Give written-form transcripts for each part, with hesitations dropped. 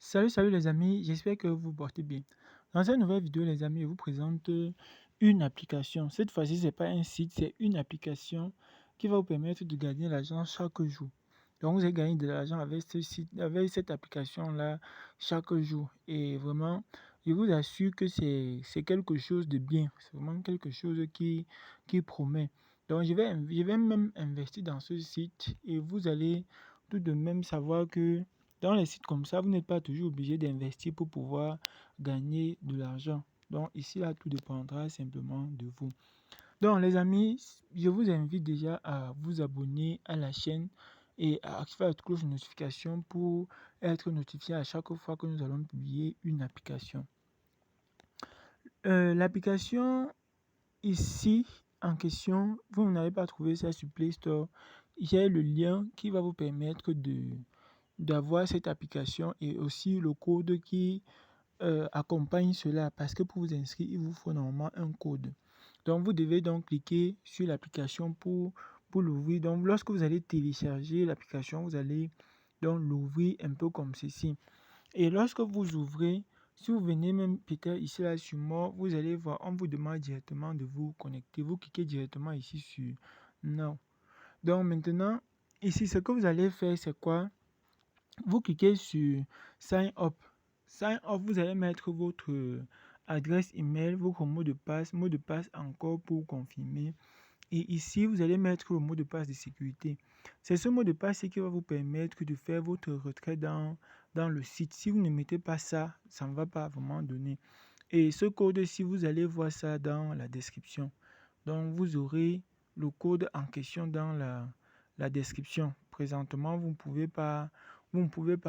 Salut les amis, j'espère que vous vous portez bien. Dans cette nouvelle vidéo les amis, je vous présente une application. Cette fois-ci, ce n'est pas un site, c'est une application qui va vous permettre de gagner de l'argent chaque jour. Donc vous allez gagner de l'argent avec ce site, avec cette application-là chaque jour. Et vraiment, je vous assure que c'est quelque chose de bien. C'est vraiment quelque chose qui promet. Donc je vais même investir dans ce site et vous allez tout de même savoir que dans les sites comme ça, vous n'êtes pas toujours obligé d'investir pour pouvoir gagner de l'argent. Donc ici, là, tout dépendra simplement de vous. Donc les amis, je vous invite déjà à vous abonner à la chaîne et à activer la cloche de notification pour être notifié à chaque fois que nous allons publier une application. L'application ici en question, vous n'avez pas trouvé ça sur Play Store. J'ai le lien qui va vous permettre d'avoir cette application et aussi le code qui accompagne cela parce que pour vous inscrire, il vous faut normalement un code. Donc, vous devez donc cliquer sur l'application pour l'ouvrir. Donc, lorsque vous allez télécharger l'application, vous allez donc l'ouvrir un peu comme ceci. Et lorsque vous ouvrez, si vous venez même peut-être ici là sur moi, vous allez voir, on vous demande directement de vous connecter. Vous cliquez directement ici sur non. Donc, maintenant, ici, ce que vous allez faire, c'est quoi? Vous cliquez sur Sign Up. Sign Up, vous allez mettre votre adresse email, votre mot de passe encore pour confirmer. Et ici, vous allez mettre le mot de passe de sécurité. C'est ce mot de passe qui va vous permettre de faire votre retrait dans le site. Si vous ne mettez pas ça, ça ne va pas vraiment donner. Et ce code, si vous allez voir ça dans la description. Donc, vous aurez le code en question dans la description. Présentement, vous ne pouvez pas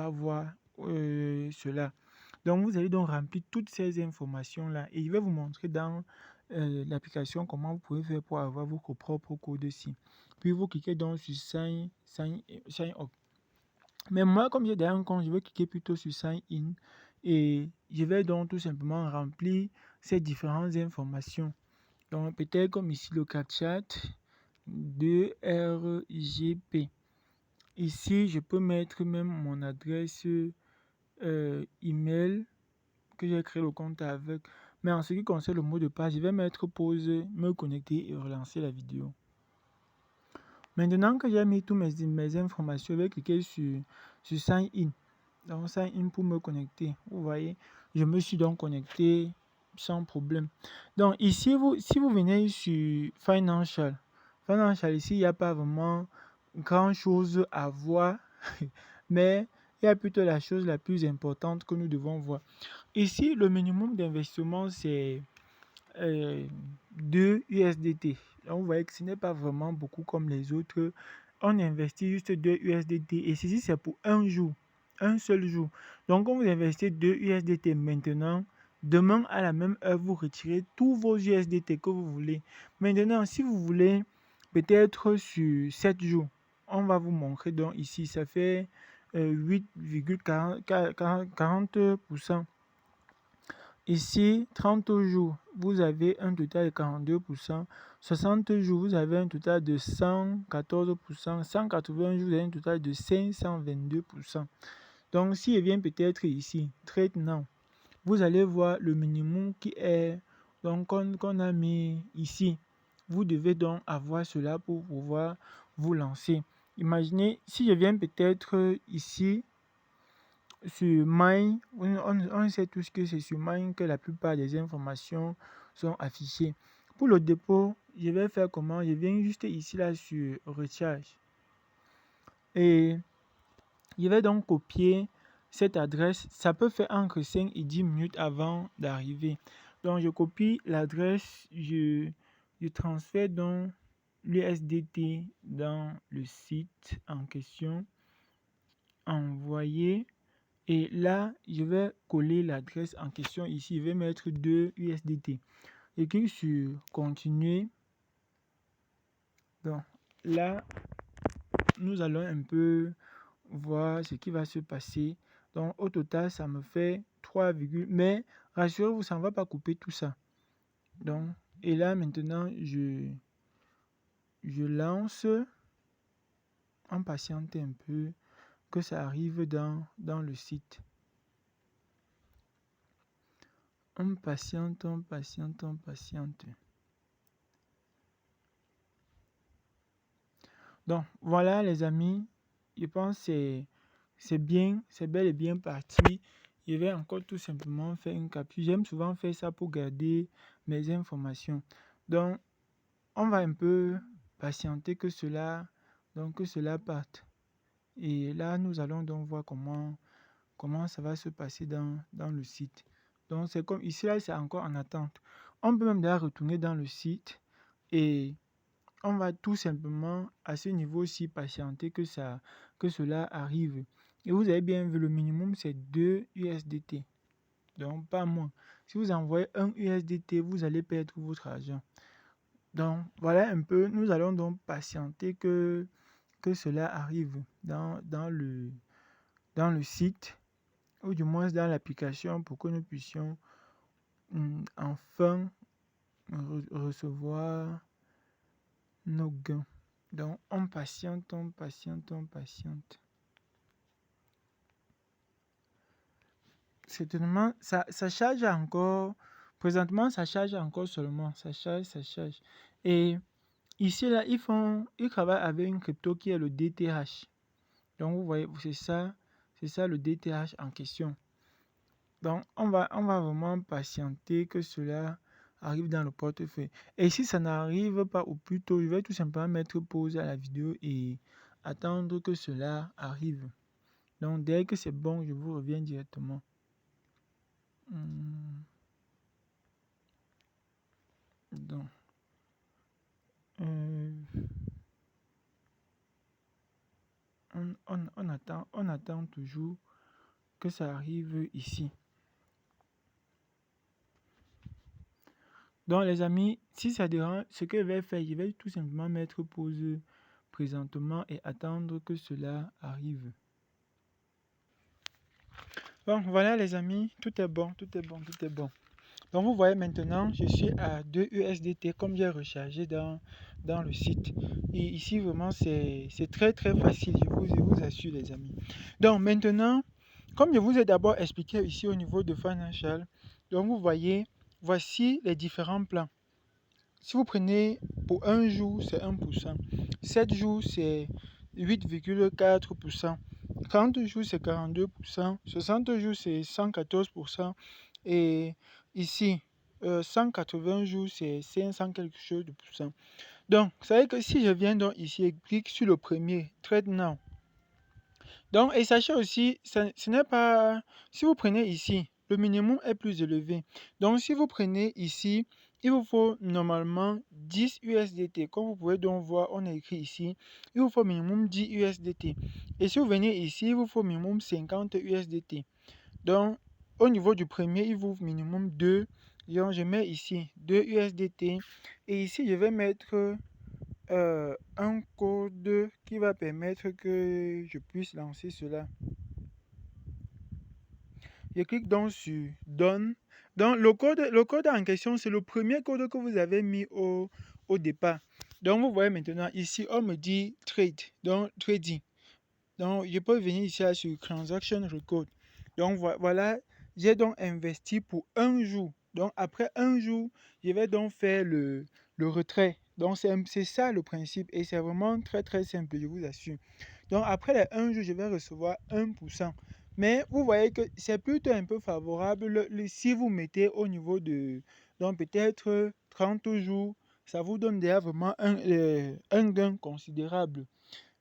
voir cela. Donc, vous allez donc remplir toutes ces informations-là et je vais vous montrer dans l'application comment vous pouvez faire pour avoir votre propre code ici. Puis, vous cliquez donc sur Sign Up. Mais moi, comme j'ai déjà un compte, je vais cliquer plutôt sur Sign In et je vais donc tout simplement remplir ces différentes informations. Donc, peut-être comme ici le captcha de RGP. Ici, je peux mettre même mon adresse email que j'ai créé le compte avec. Mais en ce qui concerne le mot de passe, je vais mettre pause, me connecter et relancer la vidéo. Maintenant que j'ai mis toutes mes informations, je vais cliquer sur Sign In. Donc, Sign In pour me connecter. Vous voyez, je me suis donc connecté sans problème. Donc, ici, si vous venez sur Financial, ici, il n'y a pas vraiment grand-chose à voir, mais il y a plutôt la chose la plus importante que nous devons voir. Ici, le minimum d'investissement, c'est 2 USDT. Donc, vous voyez que ce n'est pas vraiment beaucoup comme les autres. On investit juste 2 USDT et ceci, c'est pour un jour, un seul jour. Donc, quand vous investissez 2 USDT maintenant, demain à la même heure, vous retirez tous vos USDT que vous voulez. Maintenant, si vous voulez, peut-être sur 7 jours, on va vous montrer donc ici, ça fait 8,40%. Ici, 30 jours, vous avez un total de 42%. 60 jours, vous avez un total de 114%. 180 jours, vous avez un total de 522%. Donc, si je viens peut-être ici, Trade Now, vous allez voir le minimum qui est donc qu'on a mis ici. Vous devez donc avoir cela pour pouvoir vous lancer. Imaginez, si je viens peut-être ici, sur Mine, on sait tous que c'est sur Mine que la plupart des informations sont affichées. Pour le dépôt, je vais faire comment? Je viens juste ici là sur Recharge. Et je vais donc copier cette adresse. Ça peut faire entre 5 et 10 minutes avant d'arriver. Donc je copie l'adresse, je transfère donc l'USDT dans le site en question. Envoyer. Et là, je vais coller l'adresse en question ici. Je vais mettre 2 USDT. Et clique sur continuer. Donc là, nous allons un peu voir ce qui va se passer. Donc au total, ça me fait 3, mais rassurez-vous, ça ne va pas couper tout ça. Donc, et là maintenant, je lance en patiente un peu que ça arrive dans le site. On patiente, on patiente, on patiente. Donc, voilà les amis. Je pense que c'est bien, c'est bel et bien parti. Je vais encore tout simplement faire une capture. J'aime souvent faire ça pour garder mes informations. Donc, on va un peu patienter que cela parte. Et là, nous allons donc voir comment ça va se passer dans le site. Donc, c'est comme ici, là, c'est encore en attente. On peut même d'ailleurs retourner dans le site et on va tout simplement à ce niveau-ci patienter que cela arrive. Et vous avez bien vu, le minimum, c'est 2 USDT. Donc, pas moins. Si vous envoyez 1 USDT, vous allez perdre votre argent. Donc, voilà un peu. Nous allons donc patienter que cela arrive dans le site, ou du moins dans l'application, pour que nous puissions enfin recevoir nos gains. Donc, on patiente, on patiente, on patiente. Certainement, ça charge encore. Présentement, ça charge encore seulement. Ça charge. Et ici, là, ils travaillent avec une crypto qui est le DTH. Donc, vous voyez, c'est ça le DTH en question. Donc, on va vraiment patienter que cela arrive dans le portefeuille. Et si ça n'arrive pas au plus tôt, je vais tout simplement mettre pause à la vidéo et attendre que cela arrive. Donc, dès que c'est bon, je vous reviens directement. Donc, on attend toujours que ça arrive ici. Donc, les amis, si ça dérange, ce que je vais faire, je vais tout simplement mettre pause présentement et attendre que cela arrive. Bon, voilà les amis, tout est bon. Donc, vous voyez maintenant, je suis à 2 USDT comme j'ai rechargé dans le site. Et ici, vraiment, c'est très très facile, je vous assure les amis. Donc, maintenant, comme je vous ai d'abord expliqué ici au niveau de Financial, donc vous voyez, voici les différents plans. Si vous prenez pour un jour, c'est 1%. 7 jours, c'est 8,4%. 30 jours, c'est 42%. 60 jours, c'est 114%. Et ici, 180 jours, c'est 500 quelque chose de pourcent. Donc, vous savez que si je viens donc ici et clique sur le premier, Trade Now. Donc, et sachez aussi, ce n'est pas... Si vous prenez ici, le minimum est plus élevé. Donc, si vous prenez ici, il vous faut normalement 10 USDT. Comme vous pouvez donc voir, on a écrit ici, il vous faut minimum 10 USDT. Et si vous venez ici, il vous faut minimum 50 USDT. Donc, au niveau du premier, il vous faut minimum 2. Donc, je mets ici 2 USDT. Et ici, je vais mettre un code qui va permettre que je puisse lancer cela. Je clique donc sur Done. Donc, le code en question, c'est le premier code que vous avez mis au départ. Donc, vous voyez maintenant ici, on me dit Trade, donc Trading. Donc, je peux venir ici sur Transaction Record. Donc, voilà, j'ai donc investi pour un jour. Donc, après un jour, je vais donc faire le retrait. Donc, c'est ça le principe. Et c'est vraiment très, très simple, je vous assure. Donc, après les un jour, je vais recevoir 1%. Mais vous voyez que c'est plutôt un peu favorable si vous mettez au niveau de, donc peut-être 30 jours, ça vous donne déjà vraiment un gain considérable.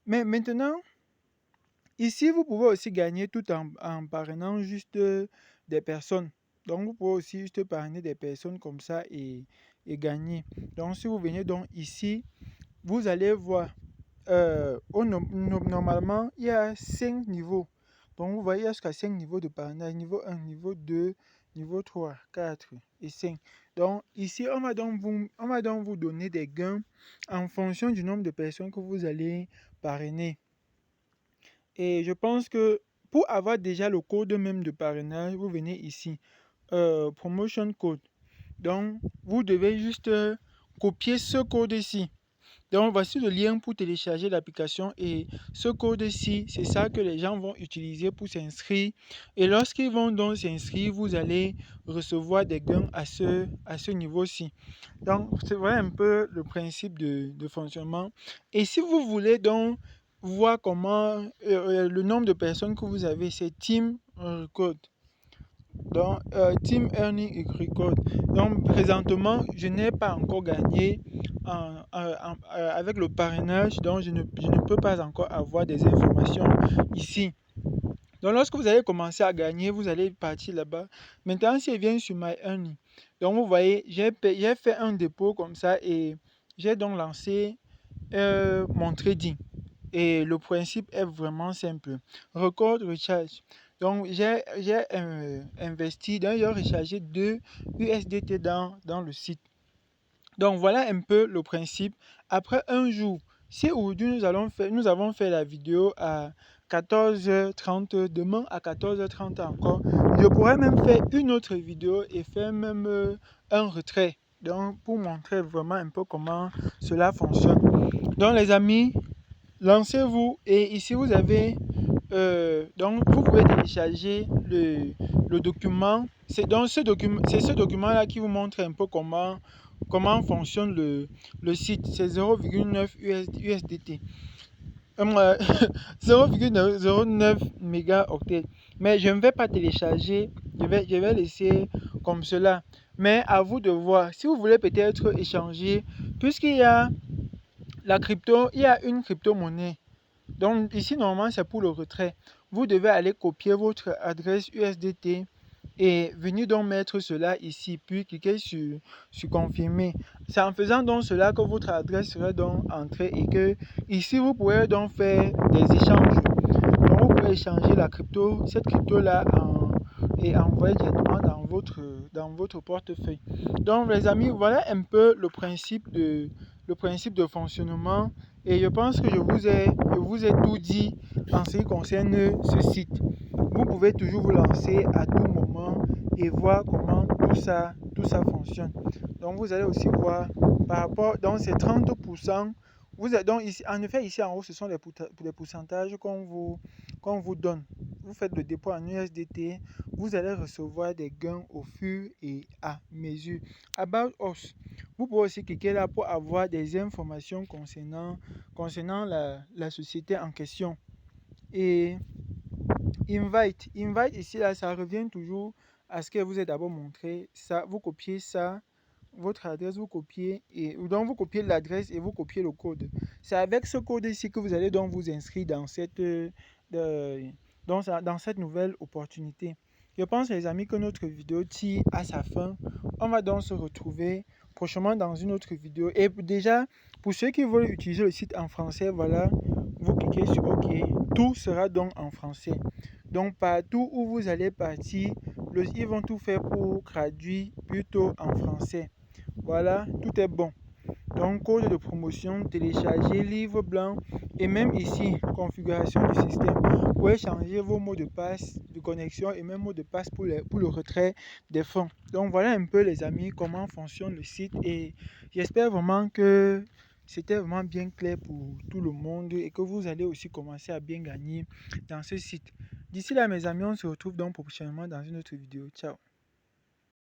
Mais maintenant, ici, vous pouvez aussi gagner tout en parrainant juste des personnes. Donc, vous pouvez aussi juste parrainer des personnes comme ça et gagner. Donc, si vous venez donc ici, vous allez voir, normalement, il y a 5 niveaux. Donc, vous voyez, il y a jusqu'à 5 niveaux de parrainage. Niveau 1, niveau 2, niveau 3, 4 et 5. Donc, ici, on va donc vous donner des gains en fonction du nombre de personnes que vous allez parrainer. Et je pense que pour avoir déjà le code même de parrainage, vous venez ici, Promotion Code. Donc, vous devez juste copier ce code ici. Donc, voici le lien pour télécharger l'application et ce code-ci, c'est ça que les gens vont utiliser pour s'inscrire. Et lorsqu'ils vont donc s'inscrire, vous allez recevoir des gains à ce niveau-ci. Donc, c'est voilà un peu le principe de fonctionnement. Et si vous voulez donc voir comment le nombre de personnes que vous avez, c'est Team Record. Donc, Team Earning Record. Donc, présentement, je n'ai pas encore gagné avec le parrainage, donc je ne peux pas encore avoir des informations ici. Donc, lorsque vous allez commencer à gagner, vous allez partir là-bas. Maintenant, si je viens sur My Earning, donc vous voyez, j'ai fait un dépôt comme ça et j'ai donc lancé mon trading. Et le principe est vraiment simple. Record recharge. Donc, j'ai investi, donc j'ai rechargé 2 USDT dans le site. Donc, voilà un peu le principe. Après un jour, si aujourd'hui nous avons fait la vidéo à 14h30, demain à 14h30 encore, je pourrais même faire une autre vidéo et faire même un retrait. Donc, pour montrer vraiment un peu comment cela fonctionne. Donc, les amis, lancez-vous et ici vous avez donc vous pouvez télécharger le document. C'est ce document là qui vous montre un peu comment fonctionne le site. C'est 0,9 USDT. 0,09 mégaoctets. Mais je ne vais pas télécharger, je vais laisser comme cela. Mais à vous de voir. Si vous voulez peut-être échanger, puisqu'il y a la crypto, il y a une crypto-monnaie. Donc ici, normalement, c'est pour le retrait. Vous devez aller copier votre adresse USDT et venir donc mettre cela ici, puis cliquer sur confirmer. C'est en faisant donc cela que votre adresse sera donc entrée et que ici, vous pouvez donc faire des échanges. Donc vous pouvez échanger la crypto, cette crypto-là et envoyer directement dans votre portefeuille. Donc les amis, voilà un peu le principe de fonctionnement et je pense que je vous ai tout dit en ce qui concerne ce site. Vous pouvez toujours vous lancer à tout moment et voir comment tout ça fonctionne. Donc vous allez aussi voir par rapport, donc c'est 30%. Donc ici, en effet, ici en haut, ce sont les pourcentages qu'on vous donne. Vous faites le dépôt en USDT, vous allez recevoir des gains au fur et à mesure. About Us, vous pouvez aussi cliquer là pour avoir des informations concernant la société en question. Et Invite ici, là, ça revient toujours à ce que vous êtes d'abord montré. Ça, vous copiez ça, votre adresse, vous copiez, donc vous copiez l'adresse et vous copiez le code. C'est avec ce code ici que vous allez donc vous inscrire dans cette nouvelle opportunité. Je pense, les amis, que notre vidéo tire à sa fin. On va donc se retrouver prochainement dans une autre vidéo. Et déjà, pour ceux qui veulent utiliser le site en français, voilà, vous cliquez sur OK. Tout sera donc en français. Donc, partout où vous allez partir, ils vont tout faire pour traduire plutôt en français. Voilà, tout est bon. Donc, code de promotion, télécharger, livre blanc et même ici, configuration du système. Vous pouvez changer vos mots de passe de connexion et même mots de passe pour le retrait des fonds. Donc, voilà un peu, les amis, comment fonctionne le site et j'espère vraiment que c'était vraiment bien clair pour tout le monde et que vous allez aussi commencer à bien gagner dans ce site. D'ici là, mes amis, on se retrouve donc prochainement dans une autre vidéo. Ciao!